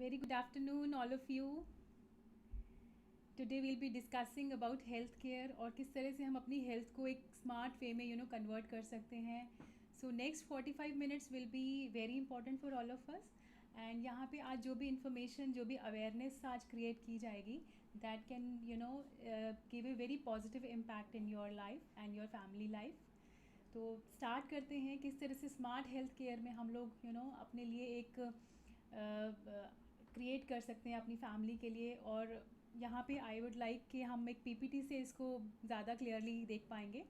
Very good afternoon, all of you. Today we'll be discussing about health care और किस तरह से हम अपनी हेल्थ को एक स्मार्ट वे में कन्वर्ट कर सकते हैं. So next 45 minutes will be very important for all of us. And यहाँ पे आज जो भी इंफॉर्मेशन, जो भी अवेयरनेस आज क्रिएट की जाएगी, that can give a very positive impact in your life and your family life. तो स्टार्ट करते हैं किस तरह से स्मार्ट हेल्थ केयर में हम लोग अपने लिए एक क्रिएट कर सकते हैं अपनी फैमिली के लिए. और यहाँ पे आई वुड लाइक कि हम एक पीपीटी से इसको ज़्यादा क्लियरली देख पाएंगे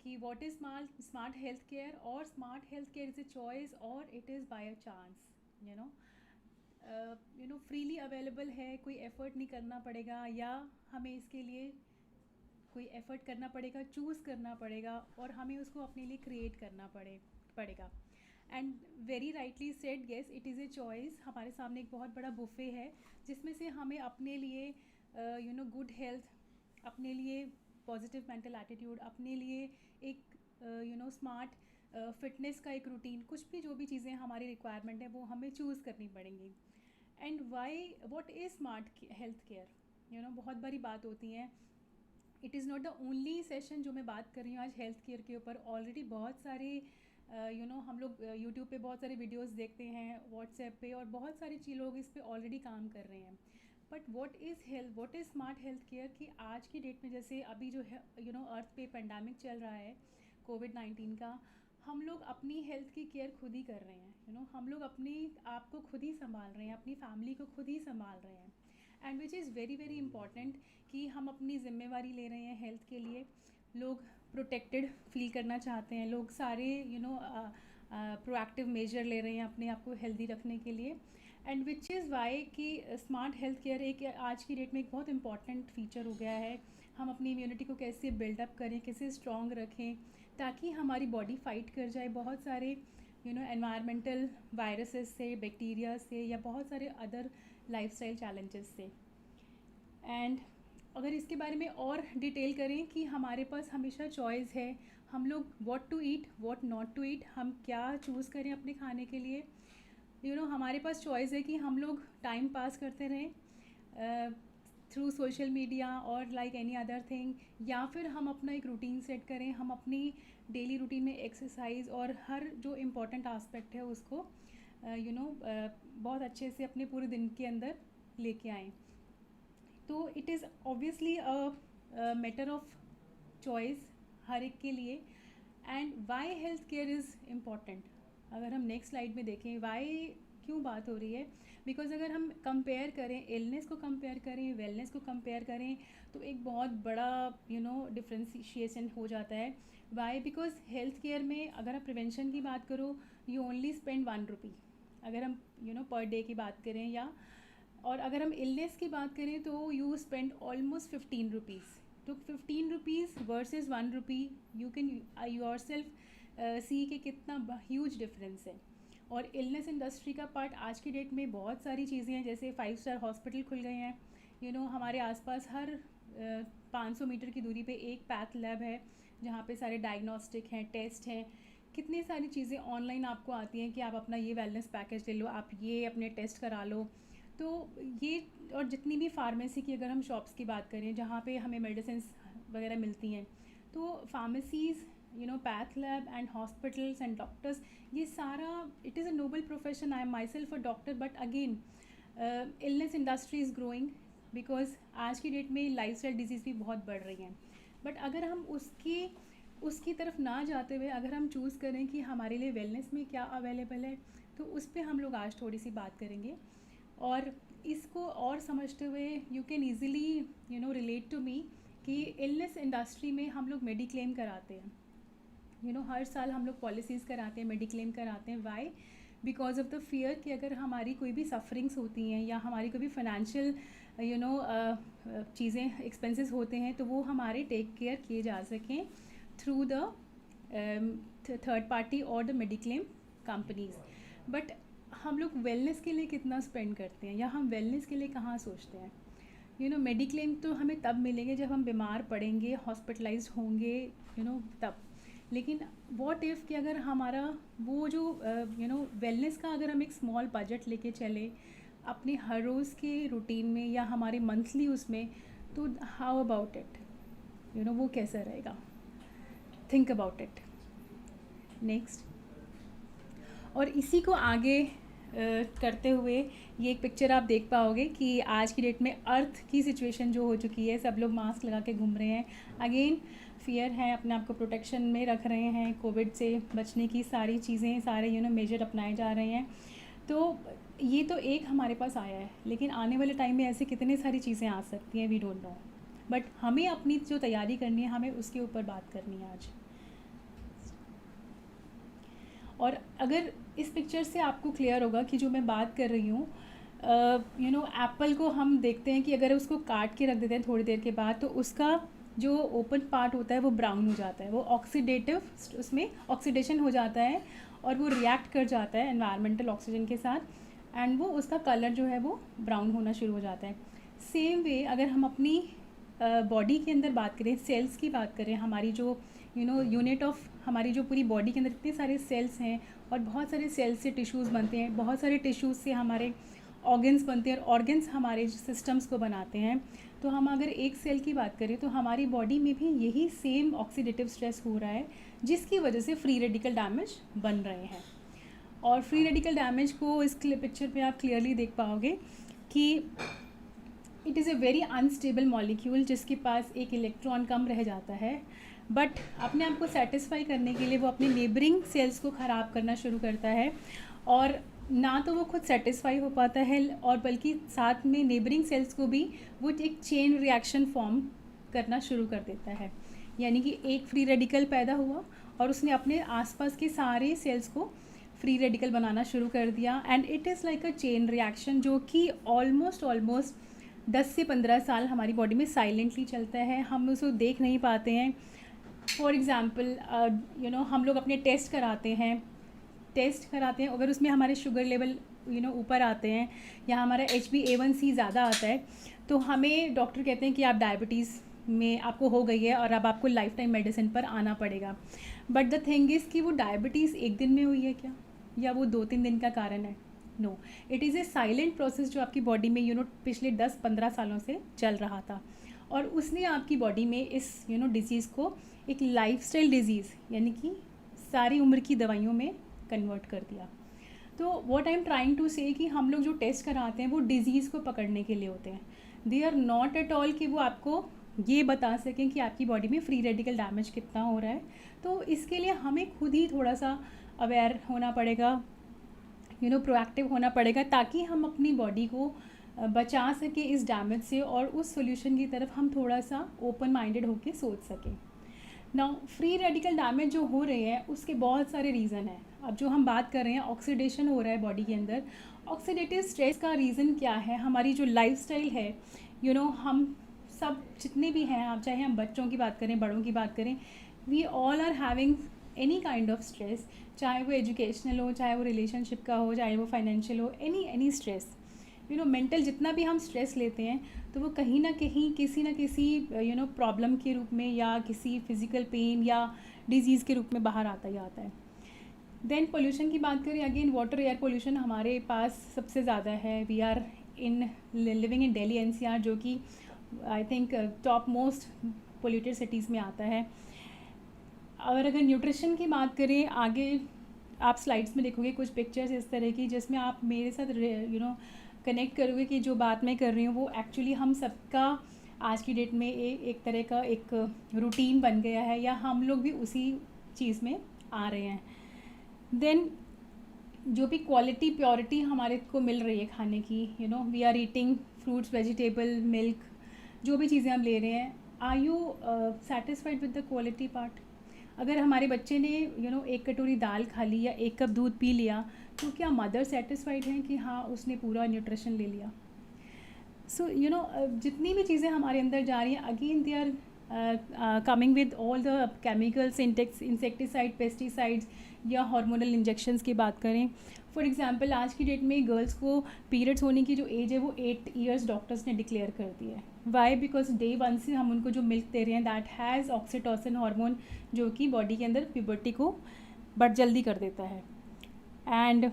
कि what is smart health care. और smart health care is a choice और it is by a chance. Freely available है, कोई एफ़र्ट नहीं करना पड़ेगा या हमें इसके लिए कोई एफ़र्ट करना पड़ेगा, चूज़ करना पड़ेगा और हमें उसको अपने लिए क्रिएट करना पड़ेगा. And very rightly said, yes it is a choice. हमारे सामने एक बहुत बड़ा बुफे है जिसमें से हमें अपने लिए गुड हेल्थ, अपने लिए पॉजिटिव मेंटल एटीट्यूड, अपने लिए एक स्मार्ट फिटनेस का एक रूटीन, कुछ भी जो भी चीज़ें हमारी रिक्वायरमेंट है वो हमें चूज़ करनी पड़ेंगी. And why, what is smart health care. बहुत बारी बात होती है. It is not the only session जो मैं बात कर रही हूँ आज हेल्थ केयर के ऊपर. ऑलरेडी बहुत सारे हम लोग यूट्यूब पे बहुत सारे वीडियोस देखते हैं, व्हाट्सएप पे, और बहुत सारे लोग इस पे ऑलरेडी काम कर रहे हैं. But what is smart health care कि आज की डेट में जैसे अभी जो है अर्थ पे पेंडेमिक चल रहा है कोविड-19 का, हम लोग अपनी हेल्थ की केयर खुद ही कर रहे हैं. हम लोग अपनी आप को खुद ही संभाल रहे हैं, अपनी फैमिली को खुद ही संभाल रहे हैं. And which is very very important कि हम अपनी ज़िम्मेवारी ले रहे हैं हेल्थ के लिए. लोग प्रोटेक्टेड फील करना चाहते हैं, लोग सारे प्रोएक्टिव मेजर ले रहे हैं अपने आप को हेल्दी रखने के लिए. एंड विच इज़ वाई कि स्मार्ट हेल्थ केयर एक आज की डेट में एक बहुत इंपॉर्टेंट फीचर हो गया है. हम अपनी इम्यूनिटी को कैसे बिल्डअप करें, कैसे स्ट्रॉन्ग रखें ताकि हमारी बॉडी फाइट कर जाए बहुत सारे एनवायरमेंटल वायरसेस से, बैक्टीरिया से, या बहुत सारे अदर लाइफस्टाइल चैलेंजेस से. एंड अगर इसके बारे में और डिटेल करें कि हमारे पास हमेशा चॉइस है, हम लोग what to eat, what not to eat, हम क्या चूज़ करें अपने खाने के लिए. हमारे पास चॉइस है कि हम लोग टाइम पास करते रहें थ्रू सोशल मीडिया और लाइक एनी अदर थिंग, या फिर हम अपना एक रूटीन सेट करें, हम अपनी डेली रूटीन में एक्सरसाइज और हर जो इम्पोर्टेंट आस्पेक्ट है उसको बहुत अच्छे से अपने पूरे दिन के अंदर लेके आएँ. तो it is obviously a matter of choice हर एक के लिए. And why health care is important, अगर हम नेक्स्ट स्लाइड में देखें वाई क्यों बात हो रही है. बिकॉज अगर हम कंपेयर करें, इलनेस को कंपेयर करें, वेलनेस को कंपेयर करें, तो एक बहुत बड़ा डिफ्रेंशिएशन हो जाता है. वाई, बिकॉज हेल्थ केयर में अगर आप प्रिवेंशन की बात करो, यू ओनली स्पेंड 1 रुपी अगर हम पर डे की बात करें, या और अगर हम इलनेस की बात करें तो यू स्पेंड ऑलमोस्ट 15 रुपीज़. तो 15 rupees versus 1 rupee, you can yourself see के कितना ह्यूज डिफरेंस है. और इलनेस इंडस्ट्री का पार्ट आज की डेट में बहुत सारी चीज़ें हैं, जैसे 5 स्टार हॉस्पिटल खुल गए हैं. हमारे आसपास हर 500 मीटर की दूरी पे एक पैथ लैब है जहाँ पे सारे डायग्नोस्टिक हैं, टेस्ट हैं, कितनी सारी चीज़ें ऑनलाइन आपको आती हैं कि आप अपना ये वेलनेस पैकेज ले लो, आप ये अपने टेस्ट करा लो. तो ये, और जितनी भी फार्मेसी की अगर हम शॉप्स की बात करें जहाँ पे हमें मेडिसिन्स वगैरह मिलती हैं, तो pharmacies, path lab and hospitals and doctors, ये सारा it is a noble profession. I am my self a doctor, but again illness industry is growing because आज की डेट में लाइफस्टाइल डिजीज़ भी बहुत बढ़ रही हैं. बट अगर हम उसकी तरफ ना जाते हुए अगर हम चूज़ करें कि हमारे लिए वेलनेस में क्या अवेलेबल है, तो उस पर हम लोग आज थोड़ी सी बात करेंगे. और इसको और समझते हुए you can easily relate to me कि इलनेस इंडस्ट्री में हम लोग मेडिक्लेम कराते हैं. हर साल हम लोग पॉलिसीज़ कराते हैं, मेडिक्लेम कराते हैं. Why, because of the fear कि अगर हमारी कोई भी सफरिंग्स होती हैं या हमारी कोई भी फाइनेंशियल चीज़ें, एक्सपेंसेस होते हैं, तो वो हमारे टेक केयर किए जा सकें थ्रू द थर्ड पार्टी और द मेडिक्लेम कंपनीज़. बट हम लोग वेलनेस के लिए कितना स्पेंड करते हैं, या हम वेलनेस के लिए कहाँ सोचते हैं. मेडिक्लेम तो हमें तब मिलेंगे जब हम बीमार पड़ेंगे, हॉस्पिटलाइज्ड होंगे, तब. लेकिन व्हाट इफ़ कि अगर हमारा वो जो वेलनेस का अगर हम एक स्मॉल बजट लेके चले, अपने हर रोज़ के रूटीन में या हमारे मंथली उसमें, तो हाउ अबाउट इट, वो कैसा रहेगा? Think about it. नेक्स्ट, और इसी को आगे करते हुए ये एक पिक्चर आप देख पाओगे कि आज की डेट में अर्थ की सिचुएशन जो हो चुकी है, सब लोग मास्क लगा के घूम रहे हैं। अगेन फियर है, अपने आप को प्रोटेक्शन में रख रहे हैं, कोविड से बचने की सारी चीज़ें, सारे मेजर अपनाए जा रहे हैं। तो ये तो एक हमारे पास आया है, लेकिन आने वाले टाइम में ऐसे कितनी सारी चीज़ें आ सकती हैं, वी डोंट नो। बट हमें अपनी जो तैयारी करनी है, हमें उसके ऊपर बात करनी है आज। और अगर इस पिक्चर से आपको क्लियर होगा कि जो मैं बात कर रही हूँ, एप्पल को हम देखते हैं कि अगर उसको काट के रख देते हैं थोड़ी देर के बाद, तो उसका जो ओपन पार्ट होता है वो ब्राउन हो जाता है, वो ऑक्सीडेटिव, उसमें ऑक्सीडेशन हो जाता है और वो रिएक्ट कर जाता है एनवायरमेंटल ऑक्सीजन के साथ, एंड वो उसका कलर जो है वो ब्राउन होना शुरू हो जाता है। सेम वे अगर हम अपनी बॉडी के अंदर बात करें, सेल्स की बात करें, हमारी जो यूनिट ऑफ हमारी जो पूरी बॉडी के अंदर इतने सारे सेल्स हैं, और बहुत सारे सेल्स से टिश्यूज़ बनते हैं, बहुत सारे टिश्यूज़ से हमारे ऑर्गन्स बनते हैं, और ऑर्गन्स हमारे सिस्टम्स को बनाते हैं। तो हम अगर एक सेल की बात करें, तो हमारी बॉडी में भी यही सेम ऑक्सीडेटिव स्ट्रेस हो रहा है, जिसकी वजह से फ्री रेडिकल डैमेज बन रहे हैं। और फ्री रेडिकल डैमेज को इस पिक्चर पे आप क्लियरली देख पाओगे कि it is a very unstable molecule, जिसके पास एक इलेक्ट्रॉन कम रह जाता है, बट अपने आप को सेटिस्फाई करने के लिए वो अपने नेबरिंग सेल्स को ख़राब करना शुरू करता है, और ना तो वो खुद सेटिस्फाई हो पाता है, और बल्कि साथ में नेबरिंग सेल्स को भी वो एक चेन रिएक्शन फॉर्म करना शुरू कर देता है। यानी कि एक फ्री रेडिकल पैदा हुआ और उसने अपने आसपास के सारे सेल्स को फ्री रेडिकल बनाना शुरू कर दिया, and it is like a chain reaction, जो कि ऑलमोस्ट 10 से 15 साल हमारी बॉडी में साइलेंटली चलता है, हम उसको देख नहीं पाते हैं। फॉर एग्ज़ाम्पल हम लोग अपने टेस्ट कराते हैं, अगर उसमें हमारे शुगर लेवल ऊपर आते हैं, या हमारा HbA1c ज़्यादा आता है, तो हमें डॉक्टर कहते हैं कि आप डायबिटीज़ में आपको हो गई है और अब आपको लाइफ टाइम मेडिसिन पर आना पड़ेगा। बट द थिंग इज़ कि वो डायबिटीज़ एक दिन में हुई है क्या, या वो 2-3 दिन का कारण है? No, it is a silent process जो आपकी बॉडी में पिछले 10-15 सालों से चल रहा था, और उसने आपकी बॉडी में इस डिज़ीज़ को एक लाइफस्टाइल डिज़ीज़, यानी कि सारी उम्र की दवाइयों में कन्वर्ट कर दिया। तो what I am trying to say कि हम लोग जो टेस्ट कराते हैं वो डिज़ीज़ को पकड़ने के लिए होते हैं, they are not at all कि वो आपको ये बता सकें कि आपकी बॉडी में फ्री रेडिकल डैमेज कितना हो रहा है। तो इसके लिए हमें खुद ही थोड़ा सा अवेयर होना पड़ेगा, प्रोएक्टिव होना पड़ेगा, ताकि हम अपनी बॉडी को बचा सके इस डैमेज से, और उस सोल्यूशन की तरफ हम थोड़ा सा ओपन माइंडेड होकर सोच सकें। नाउ फ्री रेडिकल डैमेज जो हो रहे हैं उसके बहुत सारे रीज़न हैं। अब जो हम बात कर रहे हैं, ऑक्सीडेशन हो रहा है बॉडी के अंदर, ऑक्सीडेटिव स्ट्रेस का रीज़न क्या है? हमारी जो लाइफस्टाइल है, हम सब जितने भी हैं, आप चाहे हम बच्चों की बात करें, बड़ों की बात करें, we all are having any kind of stress, चाहे वो एजुकेशनल हो, चाहे वो रिलेशनशिप का हो, चाहे वो फाइनेंशियल हो, एनी स्ट्रेस, मेंटल जितना भी हम स्ट्रेस लेते हैं, तो वो कहीं ना कहीं किसी न किसी प्रॉब्लम के रूप में, या किसी फिज़िकल पेन या डिजीज़ के रूप में बाहर आता ही आता है। देन पोल्यूशन की बात करें, अगेन वाटर एयर पोल्यूशन हमारे पास सबसे ज़्यादा है। We are living in Delhi NCR, जो कि I think top most polluted cities में आता है। और अगर न्यूट्रिशन की बात करें, आगे आप स्लाइड्स में देखोगे कुछ पिक्चर्स इस तरह की, जिसमें आप मेरे साथ कनेक्ट करोगे कि जो बात मैं कर रही हूँ वो एक्चुअली हम सबका आज की डेट में एक तरह का एक रूटीन बन गया है, या हम लोग भी उसी चीज़ में आ रहे हैं। देन जो भी क्वालिटी प्योरिटी हमारे को मिल रही है खाने की, we are eating fruits, vegetable, milk, जो भी चीज़ें हम ले रहे हैं, are you satisfied with the quality part? अगर हमारे बच्चे ने एक कटोरी दाल खा ली या एक कप दूध पी लिया, तो क्या मदर सेटिस्फाइड हैं कि हाँ उसने पूरा न्यूट्रिशन ले लिया? सो जितनी भी चीज़ें हमारे अंदर जा रही हैं, again they are coming with all the chemicals, insecticide, pesticides, या हार्मोनल इंजेक्शंस की बात करें। फॉर एग्जांपल आज की डेट में गर्ल्स को पीरियड्स होने की जो एज है वो 8 ईयर्स डॉक्टर्स ने डिक्लेयर कर दी है। वाई? बिकॉज डे 1 से हम उनको जो मिल्क दे रहे हैं, दैट हैज़ ऑक्सीटोसिन हार्मोन, जो कि बॉडी के अंदर प्यूबर्टी को जल्दी कर देता है। एंड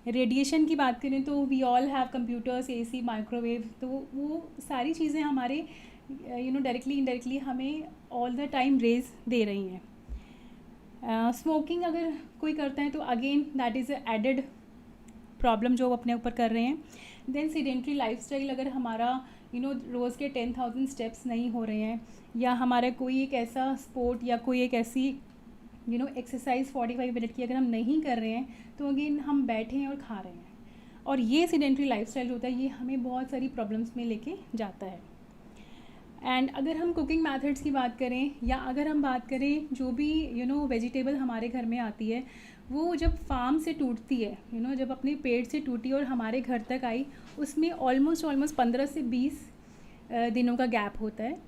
रेडिएशन की बात करें तो we all have computers, AC, microwave, तो वो सारी चीज़ें हमारे डायरेक्टली इनडायरेक्टली हमें ऑल द टाइम रेज दे रही हैं। स्मोकिंग अगर कोई करता है तो again that is added problem जो अपने ऊपर कर रहे हैं। देन सीडेंट्री लाइफस्टाइल, अगर हमारा रोज़ के 10,000 स्टेप्स नहीं हो रहे हैं, या हमारा कोई एक ऐसा स्पोर्ट या कोई एक ऐसी एक्सरसाइज 45 मिनट की अगर हम नहीं कर रहे हैं, तो अगेन हम बैठे हैं और खा रहे हैं, और ये सीडेंट्री लाइफस्टाइल होता है, ये हमें बहुत सारी प्रॉब्लम्स में लेके जाता है। एंड अगर हम कुकिंग मेथड्स की बात करें, या अगर हम बात करें जो भी वेजिटेबल हमारे घर में आती है, वो जब फार्म से टूटती है, जब अपने पेड़ से टूटी और हमारे घर तक आई, उसमें ऑलमोस्ट 15 से 20 दिनों का गैप होता है,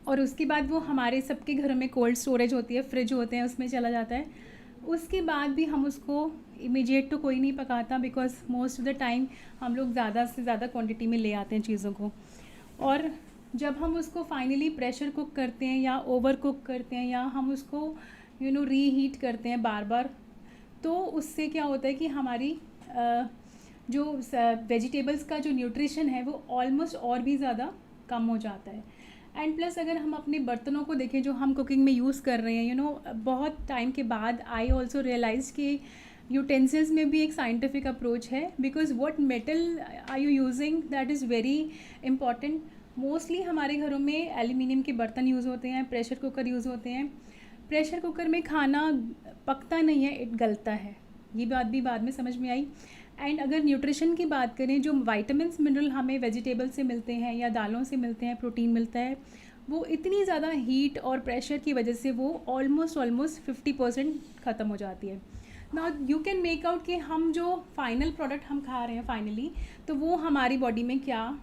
और उसके बाद वो हमारे सबके घरों में कोल्ड स्टोरेज होती है, फ्रिज होते हैं, उसमें चला जाता है। उसके बाद भी हम उसको इमीडिएट तो कोई नहीं पकाता, because most of the time हम लोग ज़्यादा से ज़्यादा क्वांटिटी में ले आते हैं चीज़ों को, और जब हम उसको फाइनली प्रेशर कुक करते हैं या ओवर कुक करते हैं, या हम उसको रीहीट करते हैं बार बार, तो उससे क्या होता है कि हमारी जो वेजिटेबल्स का जो न्यूट्रिशन है वो ऑलमोस्ट और भी ज़्यादा कम हो जाता है। एंड प्लस अगर हम अपने बर्तनों को देखें जो हम कुकिंग में यूज़ कर रहे हैं, बहुत टाइम के बाद आई ऑल्सो रियलाइज कि यूटेंसिल्स में भी एक साइंटिफिक अप्रोच है, because what metal are you using, that is very important. Mostly हमारे घरों में एल्यूमिनियम के बर्तन यूज़ होते हैं, प्रेशर कुकर यूज़ होते हैं। प्रेशर कुकर में खाना पकता नहीं है, इट गलता है, ये बात भी बाद में समझ में आई। एंड अगर न्यूट्रिशन की बात करें, जो वाइटामिन्स मिनरल हमें वेजिटेबल से मिलते हैं या दालों से मिलते हैं, प्रोटीन मिलता है, वो इतनी ज़्यादा हीट और प्रेशर की वजह से वो ऑलमोस्ट 50% ख़त्म हो जाती है। Now you can make out कि हम जो फाइनल प्रोडक्ट हम खा रहे हैं फाइनली, तो वो हमारी बॉडी में क्या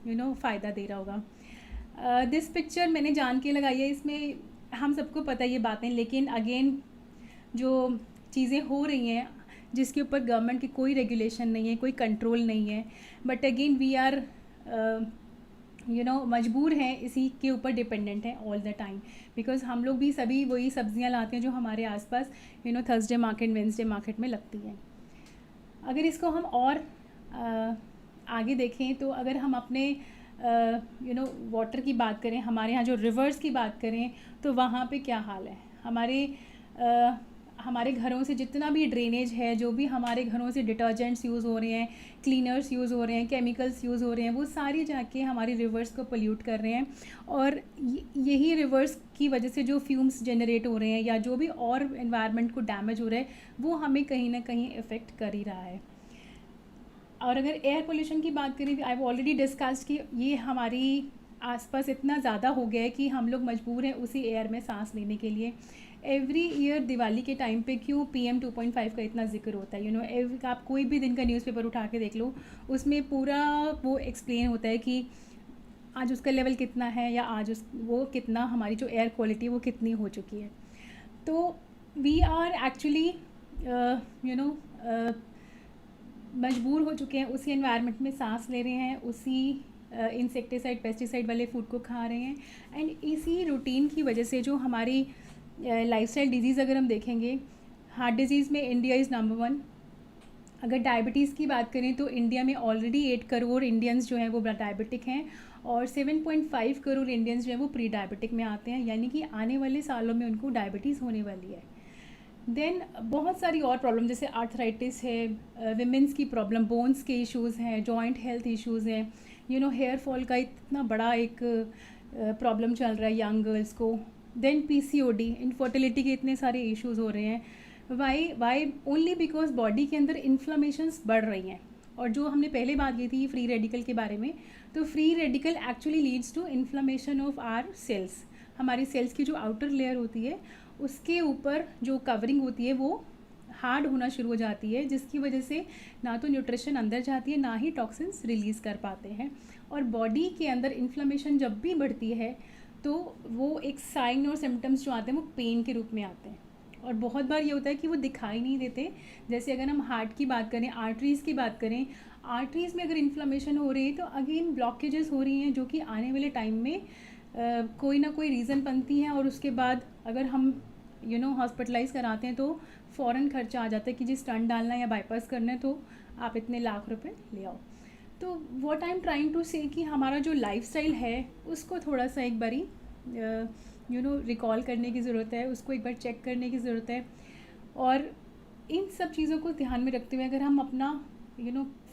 फ़ायदा दे रहा होगा। दिस पिक्चर मैंने जान के लगाई है, इसमें हम सबको पता है ये बातें, लेकिन अगेन जो चीज़ें हो रही हैं जिसके ऊपर गवर्नमेंट की कोई रेगुलेशन नहीं है, कोई कंट्रोल नहीं है, बट अगेन वी आर मजबूर हैं, इसी के ऊपर डिपेंडेंट हैं ऑल द टाइम, बिकॉज हम लोग भी सभी वही सब्जियां लाते हैं जो हमारे आसपास थर्सडे मार्केट, वेंसडे मार्केट में लगती हैं। अगर इसको हम और आगे देखें, तो अगर हम अपने वाटर की बात करें, हमारे यहाँ जो रिवर्स की बात करें, तो वहाँ पे क्या हाल है। हमारे घरों से जितना भी ड्रेनेज है, जो भी हमारे घरों से डिटर्जेंट्स यूज़ हो रहे हैं, क्लीनर्स यूज़ हो रहे हैं, केमिकल्स यूज़ हो रहे हैं, वो सारी जाके हमारी रिवर्स को पोल्यूट कर रहे हैं, और यही रिवर्स की वजह से जो फ्यूम्स जनरेट हो रहे हैं या जो भी और एनवायरनमेंट को डैमेज हो रहा है, वो हमें कहीं ना कहीं इफ़ेक्ट कर ही रहा है। और अगर एयर पोल्यूशन की बात करें, आई हैव ऑलरेडी डिस्कस्ड कि ये हमारी आसपास इतना ज़्यादा हो गया है कि हम लोग मजबूर हैं उसी एयर में सांस लेने के लिए। एवरी ईयर दिवाली के टाइम पे क्यों PM 2.5 का इतना जिक्र होता है, आप कोई भी दिन का न्यूज़पेपर उठा के देख लो, उसमें पूरा वो एक्सप्लेन होता है कि आज उसका लेवल कितना है, या आज वो कितना, हमारी जो एयर क्वालिटी वो कितनी हो चुकी है। तो वी आर एक्चुअली मजबूर हो चुके हैं, उसी एनवायरनमेंट में सांस ले रहे हैं, उसी इंसेक्टिसाइड, पेस्टिसाइड वाले फूड को खा रहे हैं, एंड इसी रूटीन की वजह से जो हमारी लाइफस्टाइल डिजीज़ अगर हम देखेंगे, हार्ट डिजीज़ में इंडिया इज़ नंबर 1। अगर डायबिटीज़ की बात करें तो इंडिया में ऑलरेडी 8 करोड़ इंडियंस जो हैं वो डायबिटिक हैं, और 7.5 करोड़ इंडियंस जो हैं वो प्री डायबिटिक में आते हैं, यानी कि आने वाले सालों में उनको डायबिटीज़ होने वाली है। देन बहुत सारी और प्रॉब्लम, जैसे आर्थराइटिस है, विमेंस की प्रॉब्लम, बोन्स के इश्यूज़ हैं, जॉइंट हेल्थ इश्यूज़ हैं, हेयर फॉल का इतना बड़ा एक प्रॉब्लम चल रहा है यंग गर्ल्स को। देन PCOD, इनफर्टिलिटी के इतने सारे इश्यूज़ हो रहे हैं। वाई ओनली बिकॉज बॉडी के अंदर इन्फ्लामेशंस बढ़ रही हैं। और जो हमने पहले बात की थी फ्री रेडिकल के बारे में, तो free radical actually leads to inflammation of our cells. हमारी सेल्स की जो आउटर लेयर होती है उसके ऊपर जो कवरिंग होती है वो हार्ड होना शुरू हो जाती है, जिसकी वजह से ना तो न्यूट्रिशन अंदर जाती है, ना ही टॉक्सिन्स रिलीज़ कर पाते हैं। और बॉडी के अंदर इन्फ्लामेशन जब भी बढ़ती है तो वो एक साइन और सिम्टम्स जो आते हैं वो पेन के रूप में आते हैं, और बहुत बार ये होता है कि वो दिखाई नहीं देते। जैसे अगर हम हार्ट की बात करें, आर्टरीज़ की बात करें, आर्टरीज़ में अगर इन्फ्लामेशन हो रही है तो अगेन ब्लॉकेजेस हो रही हैं, जो कि आने वाले टाइम में कोई ना कोई रीज़न बनती हैं, और उसके बाद अगर हम हॉस्पिटलाइज़ कराते हैं तो फ़ौरन खर्चा आ जाता है कि जी स्टंट डालना है या बाईपास करना है तो आप इतने लाख रुपए ले आओ। तो what I am trying to say कि हमारा जो लाइफस्टाइल है उसको थोड़ा सा एक बारी रिकॉल करने की ज़रूरत है, उसको एक बार चेक करने की ज़रूरत है। और इन सब चीज़ों को ध्यान में रखते हुए अगर हम अपना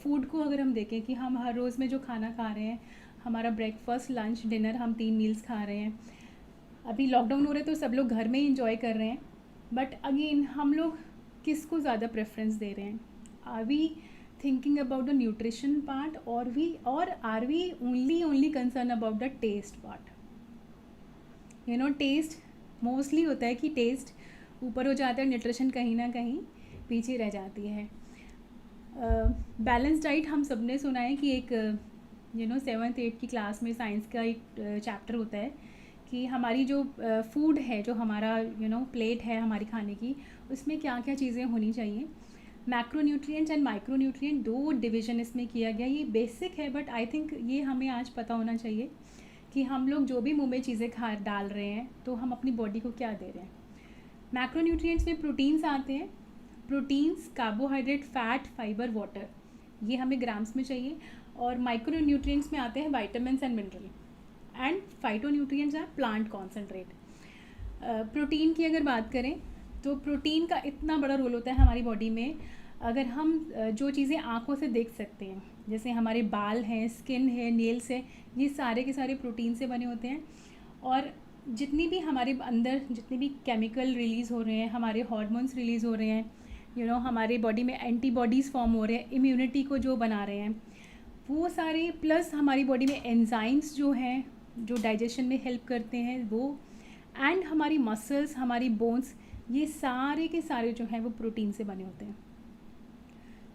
फूड को अगर हम देखें कि हम हर रोज़ में जो खाना खा रहे हैं, हमारा ब्रेकफास्ट लंच डिनर हम 3 मील्स खा रहे हैं। अभी लॉकडाउन हो रहा है तो सब लोग घर में ही इंजॉय कर रहे हैं, बट अगेन हम लोग किसको ज़्यादा प्रेफरेंस दे रहे हैं? Are we thinking about the nutrition part और are we only concern about the taste part? Taste mostly होता है कि टेस्ट ऊपर हो जाता है, न्यूट्रिशन कहीं ना कहीं पीछे रह जाती है। बैलेंस डाइट हम सब ने सुना है कि एक 7th 8th की क्लास में साइंस का एक चैप्टर होता है कि हमारी जो फूड है, जो हमारा प्लेट है हमारी खाने की, उसमें क्या क्या चीज़ें होनी चाहिए। मैक्रोन्यूट्रिएंट्स एंड माइक्रोन्यूट्रिएंट 2 डिवीज़न इसमें किया गया। ये बेसिक है बट आई थिंक ये हमें आज पता होना चाहिए कि हम लोग जो भी मुंह में चीज़ें डाल रहे हैं तो हम अपनी बॉडी को क्या दे रहे हैं। मैक्रोन्यूट्रिएंट्स में प्रोटीन्स आते हैं, proteins, carbohydrate, fat, fibre, water, ये हमें ग्राम्स में चाहिए। और माइक्रोन्यूट्रिएंट्स में आते हैं vitamins and mineral, and phytonutrients are plant concentrate. Protein की अगर बात करें तो प्रोटीन का इतना बड़ा रोल होता है हमारी बॉडी में। अगर हम जो चीज़ें आँखों से देख सकते हैं, जैसे हमारे बाल हैं, स्किन है, नेल्स है, ये सारे के सारे प्रोटीन से बने होते हैं। और जितनी भी हमारे अंदर जितने भी केमिकल रिलीज़ हो रहे हैं, हमारे हार्मोन्स रिलीज़ हो रहे हैं, हमारे बॉडी में एंटीबॉडीज़ फॉर्म हो रहे हैं, इम्यूनिटी को जो बना रहे हैं, वो सारे, प्लस हमारी बॉडी में एंजाइम्स जो हैं जो डाइजेशन में हेल्प करते हैं वो, एंड हमारी मसल्स, हमारी बोन्स, ये सारे के सारे जो हैं वो प्रोटीन से बने होते हैं।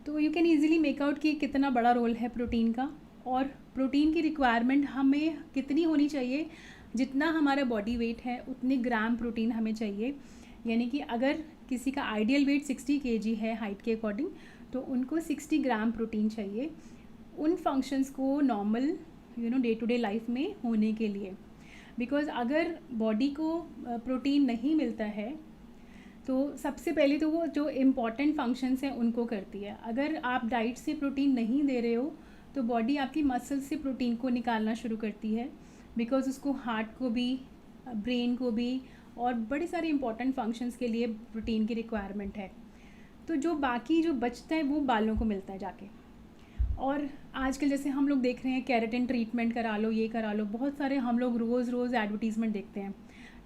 तो you can easily make out कि कितना बड़ा रोल है प्रोटीन का। और प्रोटीन की रिक्वायरमेंट हमें कितनी होनी चाहिए? जितना हमारा बॉडी वेट है उतने ग्राम प्रोटीन हमें चाहिए। यानी कि अगर किसी का आइडियल वेट 60 kg है हाइट के अकॉर्डिंग, तो उनको 60 ग्राम प्रोटीन चाहिए उन फंक्शंस को normal day to day life में होने के लिए। बिकॉज़ अगर बॉडी को प्रोटीन नहीं मिलता है तो सबसे पहले तो वो जो इम्पॉर्टेंट फंक्शंस हैं उनको करती है। अगर आप डाइट से प्रोटीन नहीं दे रहे हो तो बॉडी आपकी मसल्स से प्रोटीन को निकालना शुरू करती है, बिकॉज़ उसको हार्ट को भी, ब्रेन को भी, और बड़े सारे इंपॉर्टेंट फंक्शंस के लिए प्रोटीन की रिक्वायरमेंट है। तो जो बाकी जो बचता है वो बालों को मिलता है जाके। और आजकल जैसे हम लोग देख रहे हैं केराटिन ट्रीटमेंट करा लो, ये करा लो, बहुत सारे हम लोग रोज़ एडवर्टीज़मेंट देखते हैं।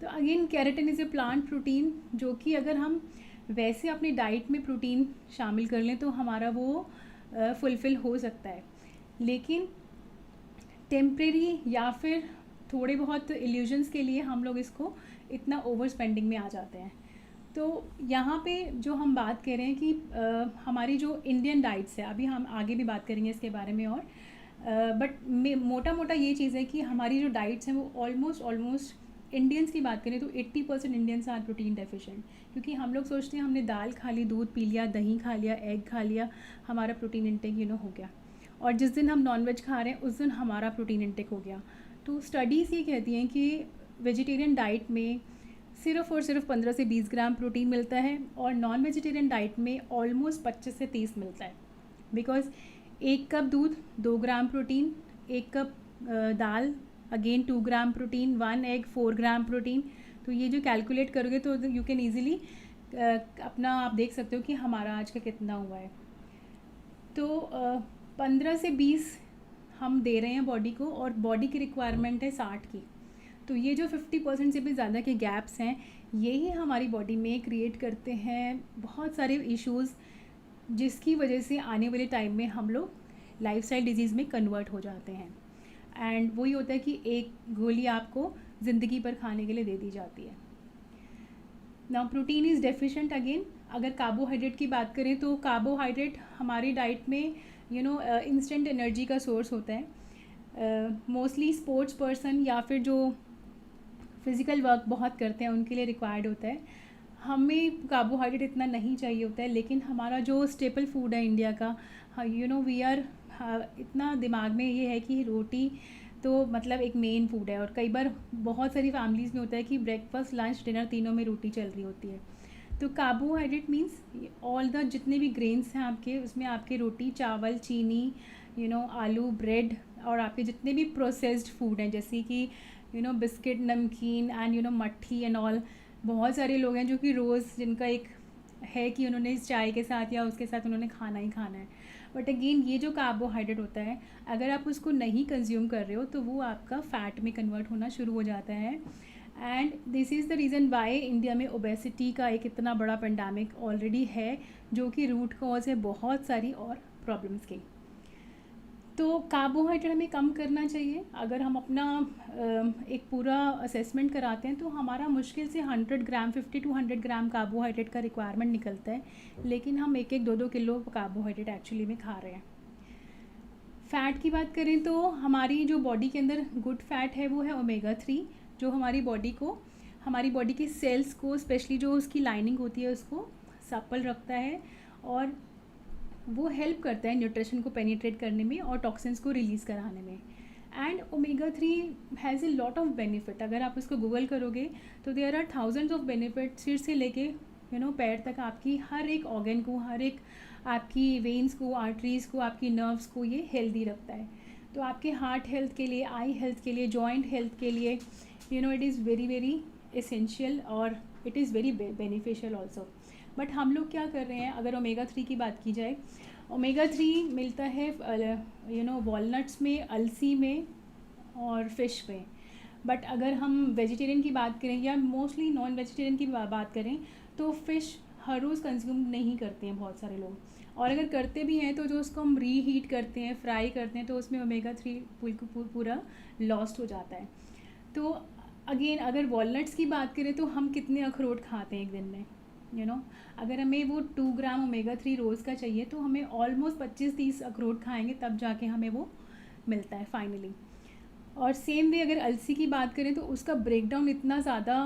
तो again keratin is a plant protein, जो कि अगर हम वैसे अपनी डाइट में प्रोटीन शामिल कर लें तो हमारा वो फुलफ़िल हो सकता है। लेकिन टेम्परेरी या फिर थोड़े बहुत इल्यूजन्स के लिए हम लोग इसको इतना ओवर स्पेंडिंग में आ जाते हैं। तो यहाँ पे जो हम बात कर रहे हैं कि हमारी जो इंडियन डाइट्स है, अभी हम आगे भी बात करेंगे इसके बारे में, और बट मोटा ये चीज़ है कि हमारी जो डाइट्स हैं वो ऑलमोस्ट इंडियंस की बात करें तो 80% इंडियंस आर प्रोटीन डेफिशिएंट। क्योंकि हम लोग सोचते हैं हमने दाल खा ली, दूध पी लिया, दही खा लिया, एग खा लिया, हमारा प्रोटीन इंटेक हो गया। और जिस दिन हम नॉनवेज खा रहे हैं उस दिन हमारा प्रोटीन इंटेक हो गया। तो स्टडीज़ ये कहती हैं कि वेजिटेरियन डाइट में सिर्फ़ और सिर्फ 15 से 20 ग्राम प्रोटीन मिलता है, और नॉन वेजिटेरियन डाइट में ऑलमोस्ट 25 से 30 मिलता है। बिकॉज़ 1 कप दूध 2 ग्राम प्रोटीन, 1 कप दाल again 2 gram protein, 1 egg 4 gram protein. तो ये जो कैलकुलेट करोगे तो यू कैन ईज़िली अपना आप देख सकते हो कि हमारा आज का कितना हुआ है। तो 15 से 20 हम दे रहे हैं बॉडी को, और बॉडी की रिक्वायरमेंट है 60 की। तो ये जो 50% से भी ज़्यादा के गैप्स हैं, यही हमारी बॉडी में क्रिएट करते हैं बहुत सारे इश्यूज़, जिसकी वजह से आने वाले टाइम में हम लोग लाइफस्टाइल डिजीज़ में कन्वर्ट हो जाते हैं। एंड वही होता है कि एक गोली आपको ज़िंदगी पर खाने के लिए दे दी जाती है। Now protein is deficient again. अगर कार्बोहाइड्रेट की बात करें तो कार्बोहाइड्रेट हमारी डाइट में इंस्टेंट एनर्जी का सोर्स होता है। मोस्टली स्पोर्ट्स पर्सन या फिर जो फिज़िकल वर्क बहुत करते हैं उनके लिए रिक्वायर्ड होता है। हमें कार्बोहाइड्रेट इतना नहीं चाहिए होता है, लेकिन हमारा जो स्टेपल फूड है इंडिया का, वी आर इतना दिमाग में ये है कि रोटी तो मतलब एक मेन फूड है। और कई बार बहुत सारी फैमिलीज़ में होता है कि ब्रेकफास्ट लंच डिनर तीनों में रोटी चल रही होती है। तो कार्बोहाइड्रेट मीन्स ऑल द जितने भी ग्रेन्स हैं आपके, उसमें आपके रोटी, चावल, चीनी, आलू, ब्रेड, और आपके जितने भी प्रोसेस्ड फूड हैं जैसे कि बिस्किट, नमकीन एंड मट्ठी एंड ऑल। बहुत सारे लोग हैं जो कि रोज़ जिनका एक है कि उन्होंने इस चाय के साथ या उसके साथ उन्होंने खाना ही खाना है। बट अगेन ये जो कार्बोहाइड्रेट होता है, अगर आप उसको नहीं कंज्यूम कर रहे हो तो वो आपका फ़ैट में कन्वर्ट होना शुरू हो जाता है। And this is the reason why India में ओबेसिटी का एक इतना बड़ा पेंडेमिक ऑलरेडी है, जो कि रूट कॉज है बहुत सारी और प्रॉब्लम्स की। तो कार्बोहाइड्रेट हमें कम करना चाहिए। अगर हम अपना एक पूरा असेसमेंट कराते हैं तो हमारा मुश्किल से 100 ग्राम, 50 to 100 ग्राम कार्बोहाइड्रेट का रिक्वायरमेंट निकलता है, लेकिन हम 1-1, 2-2 किलो कार्बोहाइड्रेट एक्चुअली में खा रहे हैं। फ़ैट की बात करें तो हमारी जो बॉडी के अंदर गुड फैट है वो है ओमेगा 3, जो हमारी बॉडी के सेल्स को, स्पेशली जो उसकी लाइनिंग होती है, उसको सप्पल रखता है और वो हेल्प करता है न्यूट्रिशन को पेनिट्रेट करने में और टॉक्सिन्स को रिलीज़ कराने में। And omega 3 has a lot of benefit. अगर आप उसको गूगल करोगे तो there are thousands of benefit, सिर से लेके पैर तक आपकी हर एक ऑर्गन को, हर एक आपकी वेन्स को, आर्टरीज़ को, आपकी नर्व्स को ये हेल्दी रखता है। तो आपके हार्ट हेल्थ के लिए, आई हेल्थ के लिए, जॉइंट हेल्थ के लिए it is very very essential और it is very beneficial also. But हम लोग क्या कर रहे हैं, अगर ओमेगा 3 की बात की जाए, ओमेगा 3 मिलता है वॉलनट्स में, अलसी में और फ़िश में। बट अगर हम वेजिटेरियन की बात करें या मोस्टली नॉन वेजिटेरियन की बात करें तो फ़िश हर रोज़ कंज्यूम नहीं करते हैं बहुत सारे लोग, और अगर करते भी हैं तो जो उसको हम रीहीट करते हैं, फ्राई करते हैं, तो उसमें ओमेगा 3 पूरा लॉस्ट हो जाता है। तो अगेन अगर वॉलनट्स की बात करें तो हम कितने अखरोट खाते हैं एक दिन में, अगर हमें वो 2 ग्राम ओमेगा 3 रोज़ का चाहिए तो हमें ऑलमोस्ट 25-30 अखरोट खाएंगे तब जाके हमें वो मिलता है फाइनली। और सेम वे अगर अलसी की बात करें तो उसका ब्रेकडाउन इतना ज़्यादा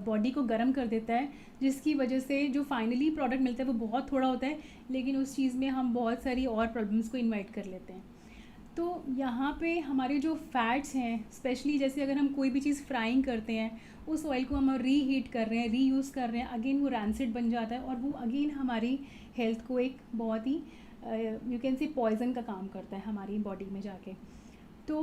बॉडी को गर्म कर देता है, जिसकी वजह से जो फाइनली प्रोडक्ट मिलता है वो बहुत थोड़ा होता है, लेकिन उस चीज़ में हम बहुत सारी और प्रॉब्लम्स को इन्वाइट कर लेते हैं। तो यहाँ पे हमारे जो फैट्स हैं, स्पेशली जैसे अगर हम कोई भी चीज़ फ्राइंग करते हैं, उस ऑयल को हम रीहीट कर रहे हैं, रीयूज़ कर रहे हैं, अगेन वो रैंसिड बन जाता है और वो अगेन हमारी हेल्थ को एक बहुत ही यू कैन से पॉइजन का काम करता है हमारी बॉडी में जाके। तो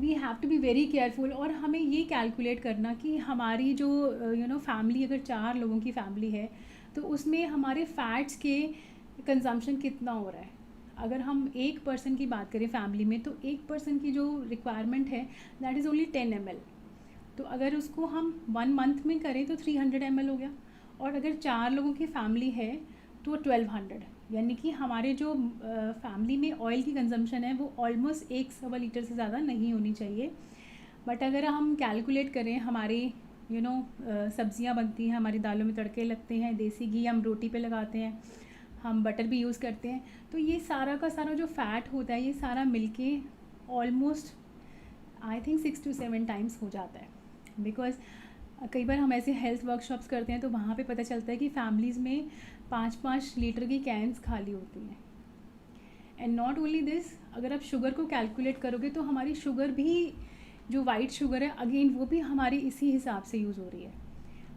we have to be very careful, और हमें ये कैलकुलेट करना कि हमारी जो फैमिली, अगर 4 लोगों की फैमिली है तो उसमें हमारे फ़ैट्स के कंजम्पशन कितना हो रहा है। अगर हम एक पर्सन की बात करें फैमिली में, तो एक पर्सन की जो रिक्वायरमेंट है दैट इज़ ओनली 10 ml। तो अगर उसको हम 1 मंथ में करें तो 300 ml हो गया, और अगर 4 लोगों की फैमिली है तो 1200, यानी कि हमारे जो फैमिली में ऑयल की कंजम्पशन है वो ऑलमोस्ट 1 लीटर से ज़्यादा नहीं होनी चाहिए। बट अगर हम कैलकुलेट करें, हमारी सब्जियां बनती हैं, हमारी दालों में तड़के लगते हैं, देसी घी हम रोटी पे लगाते हैं, हम बटर भी यूज़ करते हैं, तो ये सारा का सारा जो फ़ैट होता है ये सारा मिलके almost I think 6 to 7 times हो जाता है। बिकॉज़ कई बार हम ऐसे हेल्थ वर्कशॉप्स करते हैं तो वहाँ पे पता चलता है कि फैमिलीज़ में 5-5 लीटर की कैंस खाली होती हैं। एंड नॉट ओनली दिस, अगर आप शुगर को कैलकुलेट करोगे तो हमारी शुगर भी, जो वाइट शुगर है, अगेन वो भी हमारी इसी हिसाब से यूज़ हो रही है।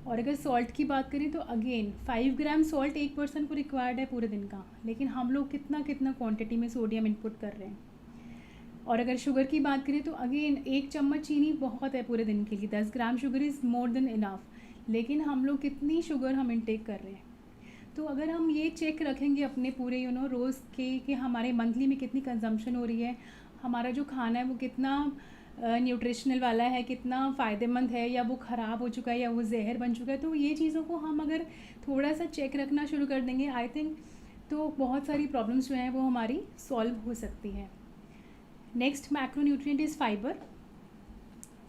और अगर सॉल्ट की बात करें तो अगेन 5 ग्राम सॉल्ट एक पर्सन को रिक्वायर्ड है पूरे दिन का, लेकिन हम लोग कितना क्वांटिटी में सोडियम इनपुट कर रहे हैं। और अगर शुगर की बात करें तो अगेन 1 चम्मच चीनी बहुत है पूरे दिन के लिए, 10 gram sugar is more than enough, लेकिन हम लोग कितनी शुगर हम इंटेक कर रहे हैं। तो अगर हम ये चेक रखेंगे अपने पूरे रोज़ के कि हमारे मंथली में कितनी कंजम्पशन हो रही है, हमारा जो खाना है वो कितना न्यूट्रिशनल वाला है, कितना फ़ायदेमंद है, या वो ख़राब हो चुका है, या वो जहर बन चुका है, तो ये चीज़ों को हम अगर थोड़ा सा चेक रखना शुरू कर देंगे, आई थिंक तो बहुत सारी प्रॉब्लम्स जो हैं वो हमारी सॉल्व हो सकती हैं। Next macronutrient is fibre.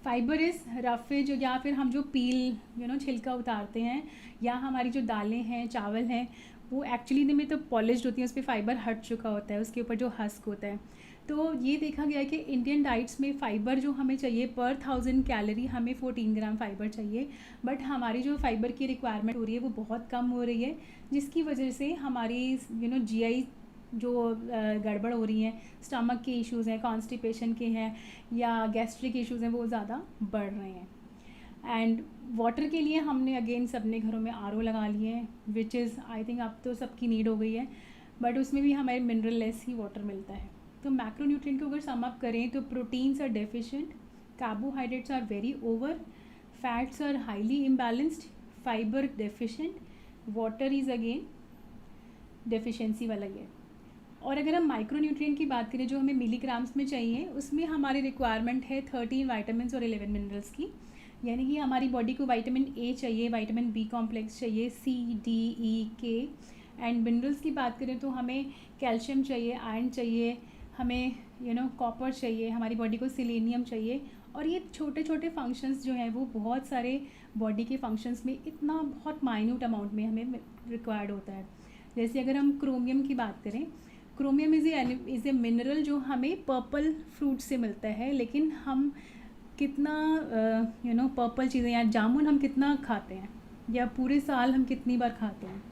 Fibre is roughage, या फिर हम जो पील छिलका उतारते हैं, या हमारी जो दालें हैं, चावल हैं, वो एक्चुअली में तो पॉलिश्ड होती हैं, उस पर फाइबर हट चुका होता है, उसके ऊपर जो हस्क होता है। तो ये देखा गया है कि इंडियन डाइट्स में फ़ाइबर जो हमें चाहिए पर 1000 कैलोरी, हमें 14 ग्राम फ़ाइबर चाहिए, बट हमारी जो फ़ाइबर की रिक्वायरमेंट हो रही है वो बहुत कम हो रही है, जिसकी वजह से हमारी जीआई जो गड़बड़ हो रही हैं, स्टमक के इश्यूज़ हैं, कॉन्स्टिपेशन के हैं, या गैस्ट्रिक इश्यूज़ हैं, वो ज़्यादा बढ़ रहे हैं। एंड वाटर के लिए हमने अगेन सबने घरों में आरओ लगा लिए हैं, विच इज़ आई थिंक अब तो सबकी नीड हो गई है, बट उसमें भी हमें मिनरल लेस ही वाटर मिलता है। तो मैक्रोन्यूट्रिएंट को अगर सम अप करें तो proteins are deficient, carbohydrates are very over, fats are highly imbalanced, fibre deficient, water is again deficiency वाला ही है। और अगर हम माइक्रोन्यूट्रिएंट की बात करें जो हमें मिलीग्राम्स में चाहिए, उसमें हमारी रिक्वायरमेंट है 13 वाइटामिन और 11 मिनरल्स की। यानी कि हमारी बॉडी को विटामिन ए चाहिए, विटामिन बी कॉम्प्लेक्स चाहिए, सी, डी, ई, के। एंड मिनरल्स की बात करें तो हमें कैल्शियम चाहिए, आयरन चाहिए, हमें कॉपर चाहिए, हमारी बॉडी को सिलेनियम चाहिए। और ये छोटे छोटे फंक्शंस जो हैं वो बहुत सारे बॉडी के फंक्शंस में इतना बहुत माइन्यूट अमाउंट में हमें रिक्वायर्ड होता है। जैसे अगर हम क्रोमियम की बात करें, क्रोमियम इज़ ए मिनरल जो हमें पर्पल फ्रूट से मिलता है, लेकिन हम कितना पर्पल चीज़ें या जामुन हम कितना खाते हैं, या पूरे साल हम कितनी बार खाते हैं,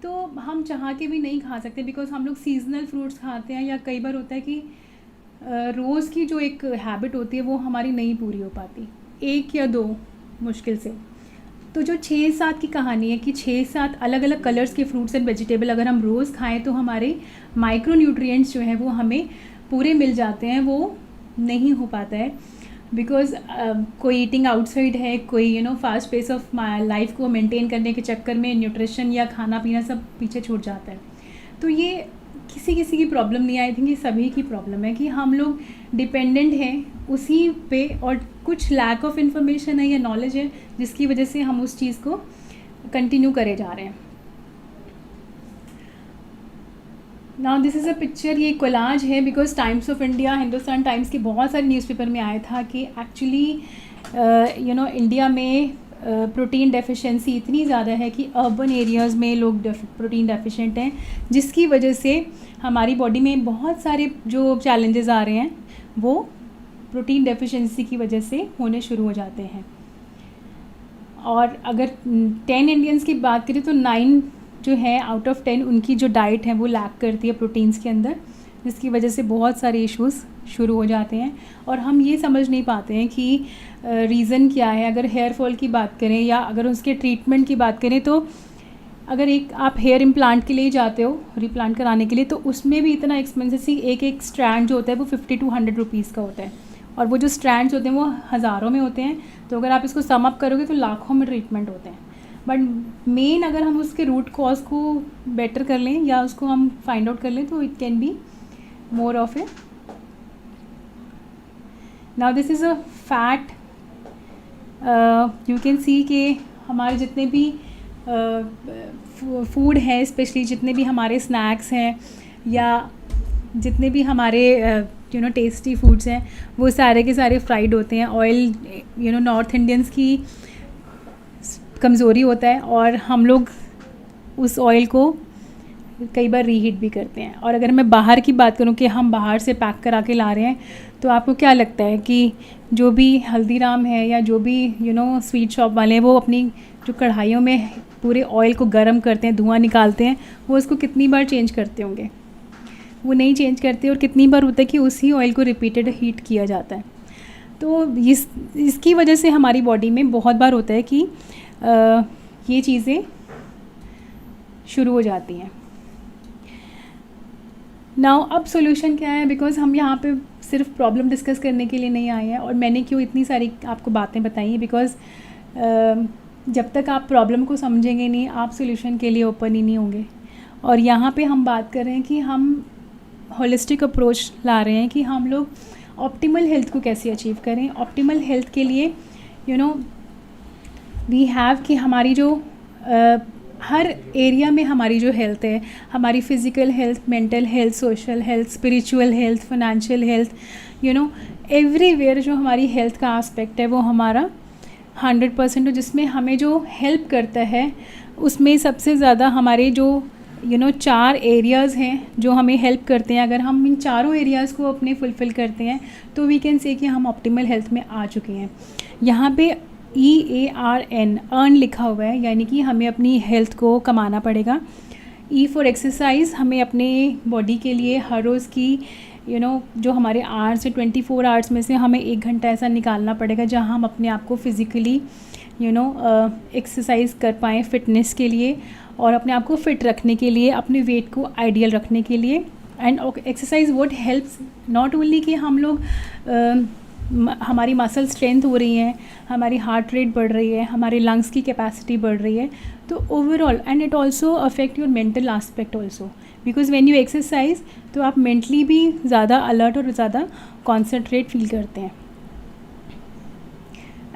तो हम चाह के भी नहीं खा सकते, बिकॉज हम लोग सीजनल फ्रूट्स खाते हैं, या कई बार होता है कि रोज़ की जो एक हैबिट होती है वो हमारी नहीं पूरी हो पाती, 1 या 2 मुश्किल से। तो जो 6-7 की कहानी है कि 6-7 अलग अलग कलर्स के फ्रूट्स एंड वेजिटेबल अगर हम रोज़ खाएं तो हमारे माइक्रोन्यूट्रिएंट्स जो हैं वो हमें पूरे मिल जाते हैं, वो नहीं हो पाता है। बिकॉज कोई ईटिंग आउटसाइड है, कोई फास्ट पेस ऑफ लाइफ को मेंटेन करने के चक्कर में न्यूट्रिशन या खाना पीना सब पीछे छूट जाता है। तो ये किसी किसी की प्रॉब्लम नहीं, आई थिंक ये सभी की प्रॉब्लम है कि हम लोग डिपेंडेंट हैं उसी पे, और कुछ लैक ऑफ इन्फॉर्मेशन है या नॉलेज है जिसकी वजह से हम उस चीज़ को कंटिन्यू करे जा रहे हैं। Now this is a picture, ये कोलाज है, because times of India, Hindustan times के बहुत सारे न्यूज़पेपर में आया था कि एक्चुअली इंडिया में प्रोटीन डेफिशिएंसी इतनी ज़्यादा है कि अर्बन एरियाज़ में लोग प्रोटीन डेफिशिएंट हैं, जिसकी वजह से हमारी बॉडी में बहुत सारे जो चैलेंजेस आ रहे हैं वो प्रोटीन डेफिशिएंसी की वजह से होने शुरू हो जाते हैं। और अगर 10 इंडियंस की बात करें तो 9 जो है आउट ऑफ 10 उनकी जो डाइट है वो लैक करती है प्रोटीन्स के अंदर, जिसकी वजह से बहुत सारे इश्यूज़ शुरू हो जाते हैं। और हम ये समझ नहीं पाते हैं कि रीज़न क्या है। अगर हेयर फॉल की बात करें या अगर उसके ट्रीटमेंट की बात करें, तो अगर एक आप हेयर इम्प्लांट के लिए जाते हो रिप्लांट कराने के लिए, तो उसमें भी इतना एक्सपेंसिव, सी एक स्ट्रैंड जो होता है वो 50 to 100 रुपीज़ का होता है, और वो जो स्ट्रैंड्स होते हैं वो हज़ारों में होते हैं। तो अगर आप इसको सम अप करोगे तो लाखों में ट्रीटमेंट होते हैं। बट मेन अगर हम उसके रूट कॉज को बेटर कर लें या उसको हम फाइंड आउट कर लें तो it can be more of A. Now this is a fat, you can see कि हमारे जितने भी फूड है, स्पेशली जितने भी हमारे स्नैक्स हैं या जितने भी हमारे टेस्टी फूड्स हैं, वो सारे के सारे फ्राइड होते हैं। ऑयल नॉर्थ इंडियंस की कमज़ोरी होता है, और हम लोग उस ऑयल को कई बार रीहीट भी करते हैं। और अगर मैं बाहर की बात करूं कि हम बाहर से पैक करा के ला रहे हैं, तो आपको क्या लगता है कि जो भी हल्दीराम है या जो भी स्वीट शॉप वाले हैं, वो अपनी जो कढ़ाइयों में पूरे ऑयल को गर्म करते हैं, धुआं निकालते हैं, वो उसको कितनी बार चेंज करते होंगे? वो नहीं चेंज करते। और कितनी बार होता है कि उसी ऑयल को रिपीटेड हीट किया जाता है। तो इसकी वजह से हमारी बॉडी में बहुत बार होता है कि ये चीज़ें शुरू हो जाती हैं। नाउ अब सॉल्यूशन क्या है, बिकॉज़ हम यहाँ पे सिर्फ प्रॉब्लम डिस्कस करने के लिए नहीं आए हैं। और मैंने क्यों इतनी सारी आपको बातें बताई हैं, बिकॉज़ जब तक आप प्रॉब्लम को समझेंगे नहीं, आप सॉल्यूशन के लिए ओपन ही नहीं होंगे। और यहाँ पे हम बात कर रहे हैं कि हम होलिस्टिक अप्रोच ला रहे हैं कि हम लोग ऑप्टिमल हेल्थ को कैसे अचीव करें। ऑप्टिमल हेल्थ के लिए वी हैव कि हमारी जो हर एरिया में हमारी जो हेल्थ है, हमारी physical health, mental health, social health, spiritual health, financial health, everywhere जो हमारी हेल्थ का एस्पेक्ट है वो हमारा 100% हो, जिसमें हमें जो हेल्प करता है उसमें सबसे ज़्यादा हमारे जो 4 एरियाज़ हैं जो हमें हेल्प करते हैं। अगर हम इन चारों एरियाज़ को अपने फुलफ़िल करते हैं तो वी कैन से कि हम ऑप्टिमल हेल्थ में आ चुके हैं। यहाँ पे EARN अर्न लिखा हुआ है, यानी कि हमें अपनी हेल्थ को कमाना पड़ेगा। E फॉर एक्सरसाइज, हमें अपने बॉडी के लिए हर रोज़ की जो हमारे आवर्स है 24 आवर्स में से हमें 1 घंटा ऐसा निकालना पड़ेगा जहाँ हम अपने आप को फिज़िकली एक्सरसाइज कर पाएँ फिटनेस के लिए, और अपने आप को फिट रखने के लिए, अपने वेट को आइडियल रखने के लिए। And exercise would helps not only कि हम लोग हमारी मसल स्ट्रेंथ हो रही है, हमारी हार्ट रेट बढ़ रही है, हमारे लंग्स की कैपेसिटी बढ़ रही है, तो overall and it also affect your mental aspect also, because when you exercise तो आप मेंटली भी ज़्यादा अलर्ट और ज़्यादा कॉन्सेंट्रेट फील करते हैं।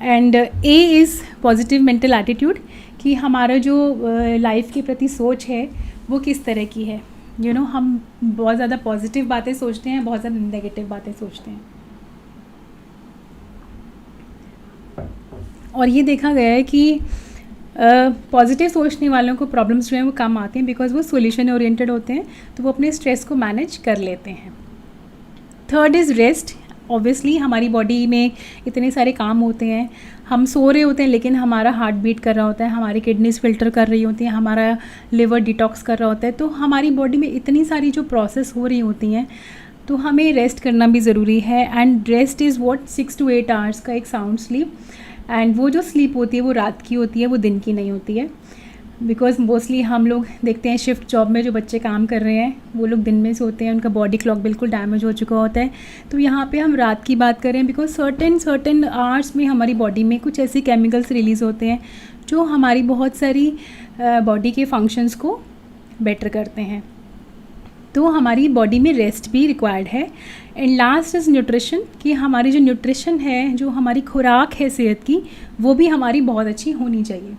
And A is positive mental attitude, कि हमारा जो लाइफ के प्रति सोच है वो किस तरह की है। हम बहुत ज़्यादा पॉजिटिव बातें सोचते हैं, बहुत ज़्यादा नेगेटिव बातें सोचते हैं। और ये देखा गया है कि पॉजिटिव सोचने वालों को प्रॉब्लम्स जो हैं वो कम आते हैं, बिकॉज वो सोल्यूशन ओरिएंटेड होते हैं, तो वो अपने स्ट्रेस को मैनेज कर लेते हैं। Third is rest. ऑब्वियसली हमारी बॉडी में इतने सारे काम होते हैं, हम सो रहे होते हैं लेकिन हमारा हार्ट बीट कर रहा होता है, हमारी किडनीज फिल्टर कर रही होती हैं, हमारा लिवर डिटॉक्स कर रहा होता है, तो हमारी बॉडी में इतनी सारी जो प्रोसेस हो रही होती हैं, तो हमें रेस्ट करना भी ज़रूरी है। And rest is what 6 to 8 hours का एक साउंड स्लीप। एंड वो जो स्लीप होती है वो रात की होती है, वो दिन की नहीं होती है, बिकॉज मोस्टली हम लोग देखते हैं शिफ्ट जॉब में जो बच्चे काम कर रहे हैं वो लोग दिन में सोते हैं, उनका बॉडी क्लॉक बिल्कुल डैमेज हो चुका होता है। तो यहाँ पे हम रात की बात करें, बिकॉज सर्टेन आवर्स में हमारी बॉडी में कुछ ऐसे केमिकल्स रिलीज़ होते हैं जो हमारी बहुत सारी बॉडी के फंक्शंस को बेटर करते हैं, तो हमारी बॉडी में रेस्ट भी रिक्वायर्ड है। एंड लास्ट इज़ न्यूट्रिशन, कि हमारी जो न्यूट्रिशन है, जो हमारी खुराक है सेहत की, वो भी हमारी बहुत अच्छी होनी चाहिए।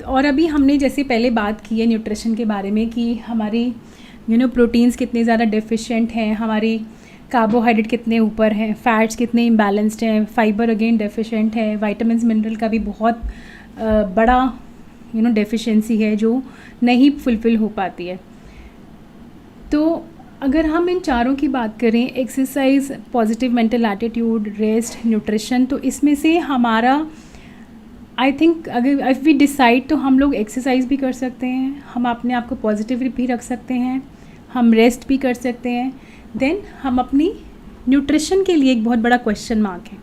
और अभी हमने जैसे पहले बात की है न्यूट्रिशन के बारे में कि हमारी प्रोटीन्स कितने ज़्यादा डेफिशिएंट हैं, हमारी कार्बोहाइड्रेट कितने ऊपर हैं, फैट्स कितने इम्बैलेंस्ड हैं, फाइबर अगेन डेफिशिएंट है, विटामिन्स मिनरल का भी बहुत बड़ा डेफिशिएंसी है जो नहीं फुलफ़िल हो पाती है। तो अगर हम इन चारों की बात करें, exercise, positive mental attitude, rest, nutrition, तो इसमें से हमारा आई थिंक अगर इफ़ वी डिसाइड तो हम लोग एक्सरसाइज भी कर सकते हैं, हम अपने आप को पॉजिटिव भी रख सकते हैं, हम रेस्ट भी कर सकते हैं। देन हम अपनी न्यूट्रिशन के लिए एक बहुत बड़ा क्वेश्चन मार्क है,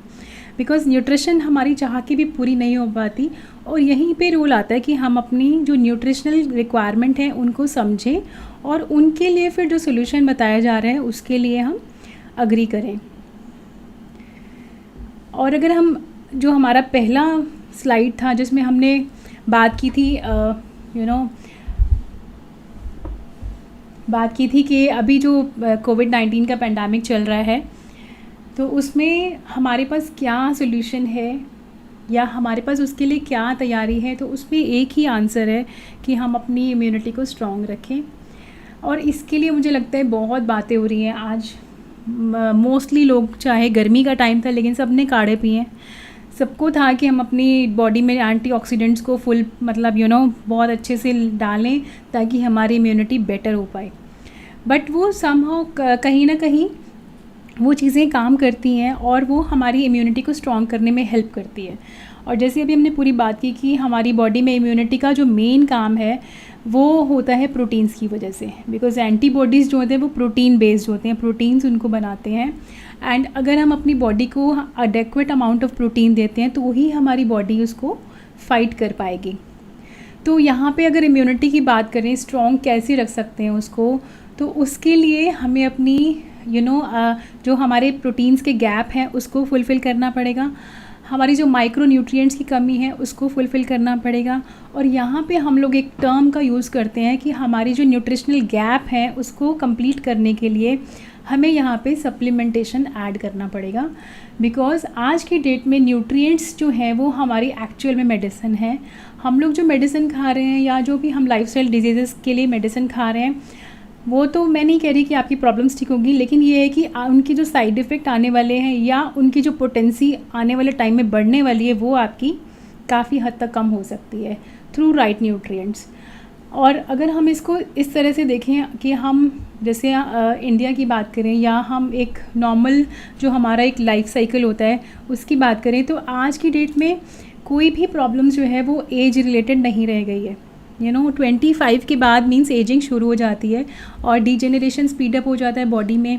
बिकॉज न्यूट्रिशन हमारी चाह के भी पूरी नहीं हो पाती, और यहीं पे रोल आता है कि हम अपनी जो न्यूट्रिशनल रिक्वायरमेंट है उनको समझें और उनके लिए फिर जो सोल्यूशन बताया जा रहा है उसके लिए हम अग्री करें। और अगर हम जो हमारा पहला स्लाइड था जिसमें हमने बात की थी बात की थी कि अभी जो कोविड-19 का पेंडेमिक चल रहा है, तो उसमें हमारे पास क्या सोल्यूशन है या हमारे पास उसके लिए क्या तैयारी है, तो उसमें एक ही आंसर है कि हम अपनी इम्यूनिटी को स्ट्रॉन्ग रखें। और इसके लिए मुझे लगता है बहुत बातें हो रही हैं आज। मोस्टली लोग, चाहे गर्मी का टाइम था लेकिन सब ने काढ़े पिए, सबको था कि हम अपनी बॉडी में एंटीऑक्सीडेंट्स को फुल बहुत अच्छे से डालें ताकि हमारी इम्यूनिटी बेटर हो पाए। बट वो समहाउ कहीं ना कहीं वो चीज़ें काम करती हैं और वो हमारी इम्यूनिटी को स्ट्रॉन्ग करने में हेल्प करती है। और जैसे अभी हमने पूरी बात की कि हमारी बॉडी में इम्यूनिटी का जो मेन काम है वो होता है प्रोटीन्स की वजह से, बिकॉज एंटीबॉडीज़ जो होते हैं वो प्रोटीन बेस्ड होते हैं, प्रोटीन्स उनको बनाते हैं। एंड अगर हम अपनी बॉडी को एडेक्वेट अमाउंट ऑफ प्रोटीन देते हैं तो ही हमारी बॉडी उसको फाइट कर पाएगी। तो यहाँ पे अगर इम्यूनिटी की बात करें, स्ट्रॉन्ग कैसे रख सकते हैं उसको, तो उसके लिए हमें अपनी जो हमारे प्रोटीन्स के गैप हैं उसको फुलफ़िल करना पड़ेगा, हमारी जो माइक्रो न्यूट्रिएंट्स की कमी है उसको फुलफ़िल करना पड़ेगा। और यहाँ पे हम लोग एक टर्म का यूज़ करते हैं कि हमारी जो न्यूट्रिशनल गैप है उसको कंप्लीट करने के लिए हमें यहाँ पे सप्लीमेंटेशन ऐड करना पड़ेगा, बिकॉज़ आज की डेट में न्यूट्रिएंट्स जो हैं वो हमारी एक्चुअल में मेडिसिन है। हम लोग जो मेडिसिन खा रहे हैं या जो भी हम लाइफस्टाइल डिजीज़ेस के लिए मेडिसिन खा रहे हैं, वो तो मैं नहीं कह रही कि आपकी प्रॉब्लम्स ठीक होगी, लेकिन ये है कि उनकी जो साइड इफ़ेक्ट आने वाले हैं या उनकी जो पोटेंसी आने वाले टाइम में बढ़ने वाली है वो आपकी काफ़ी हद तक कम हो सकती है थ्रू राइट न्यूट्रिएंट्स। और अगर हम इसको इस तरह से देखें कि हम जैसे इंडिया की बात करें या हम एक नॉर्मल जो हमारा एक लाइफ साइकिल होता है उसकी बात करें, तो आज की डेट में कोई भी प्रॉब्लम जो है वो एज रिलेटेड नहीं रह गई है। 25 के बाद मीन्स एजिंग शुरू हो जाती है और डिजेनरेशन स्पीडअप हो जाता है बॉडी में।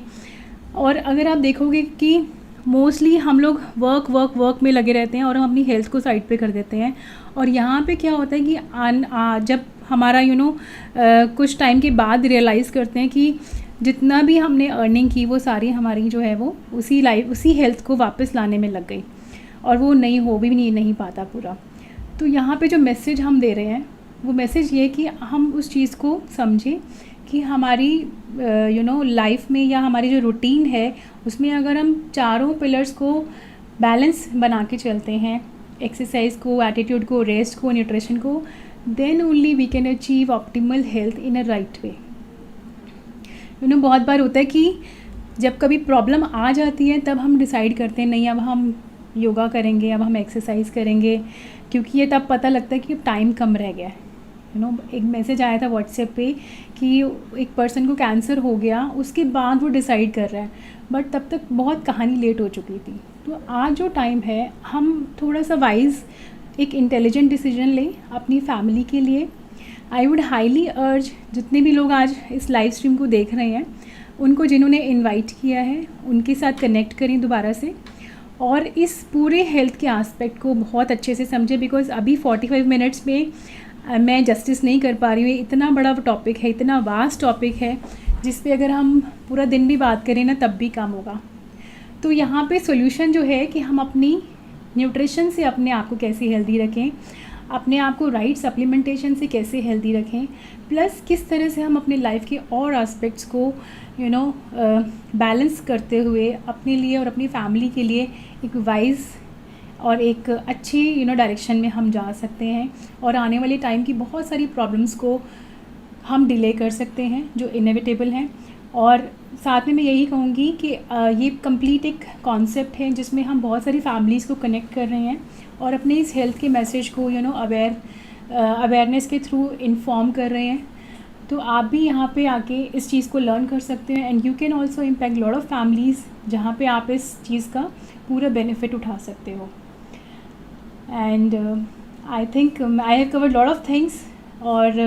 और अगर आप देखोगे कि मोस्टली हम लोग वर्क वर्क वर्क में लगे रहते हैं और हम अपनी हेल्थ को साइड पे कर देते हैं। और यहाँ पे क्या होता है कि जब हमारा कुछ टाइम के बाद रियलाइज़ करते हैं कि जितना भी हमने अर्निंग की वो सारी हमारी जो है वो उसी हेल्थ को वापस लाने में लग गई, और वो हो भी नहीं पाता पूरा। तो यहाँ पे जो मैसेज हम दे रहे हैं वो मैसेज ये कि हम उस चीज़ को समझें कि हमारी लाइफ में या हमारी जो रूटीन है उसमें अगर हम चारों पिलर्स को बैलेंस बना के चलते हैं, एक्सरसाइज को, एटीट्यूड को, रेस्ट को, न्यूट्रिशन को, then only we can achieve optimal health in a right way. बहुत बार होता है कि जब कभी प्रॉब्लम आ जाती है तब हम डिसाइड करते हैं नहीं अब हम योगा करेंगे, अब हम एक्सरसाइज करेंगे, क्योंकि ये तब पता लगता है कि अब टाइम कम रह गया है। एक मैसेज आया था व्हाट्सएप पे कि एक पर्सन को कैंसर हो गया, उसके बाद वो डिसाइड कर रहा है, बट तब तक बहुत कहानी लेट हो चुकी थी। तो आज जो टाइम है हम थोड़ा सा वाइज एक इंटेलिजेंट डिसीजन लें अपनी फैमिली के लिए। आई वुड हाईली अर्ज जितने भी लोग आज इस लाइव स्ट्रीम को देख रहे हैं उनको, जिन्होंने इनवाइट किया है, उनके साथ कनेक्ट करें दोबारा से और इस पूरे हेल्थ के एस्पेक्ट को बहुत अच्छे से समझें। बिकॉज अभी 45 मिनट्स में मैं जस्टिस नहीं कर पा रही हूँ। इतना बड़ा टॉपिक है, इतना वास्ट टॉपिक है, जिस पे अगर हम पूरा दिन भी बात करें ना तब भी कम होगा। तो यहाँ पे सॉल्यूशन जो है कि हम अपनी न्यूट्रिशन से अपने आप को कैसे हेल्दी रखें, अपने आप को राइट सप्लीमेंटेशन से कैसे हेल्दी रखें, प्लस किस तरह से हम अपने लाइफ के और एस्पेक्ट्स को बैलेंस करते हुए अपने लिए और अपनी फैमिली के लिए एक वाइज और एक अच्छी डायरेक्शन में हम जा सकते हैं और आने वाले टाइम की बहुत सारी प्रॉब्लम्स को हम डिले कर सकते हैं जो इनएविटेबल हैं। और साथ में मैं यही कहूँगी कि ये कंप्लीट एक कॉन्सेप्ट है जिसमें हम बहुत सारी फैमिलीज़ को कनेक्ट कर रहे हैं और अपने इस हेल्थ के मैसेज को अवेयरनेस के थ्रू इन्फॉर्म कर रहे हैं। तो आप भी यहाँ पे आके इस चीज़ को लर्न कर सकते हैं and you can also impact lot of families जहाँ पे आप इस चीज़ का पूरा बेनिफिट उठा सकते हो। And I think I have covered lot of things और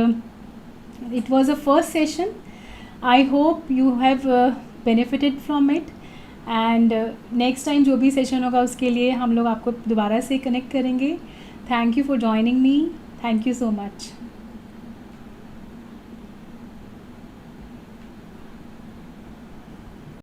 it was a first session. I hope you have benefited from it and next time जो भी सेशन होगा उसके लिए हम लोग आपको दोबारा से कनेक्ट करेंगे। Thank you for joining me. Thank you so much.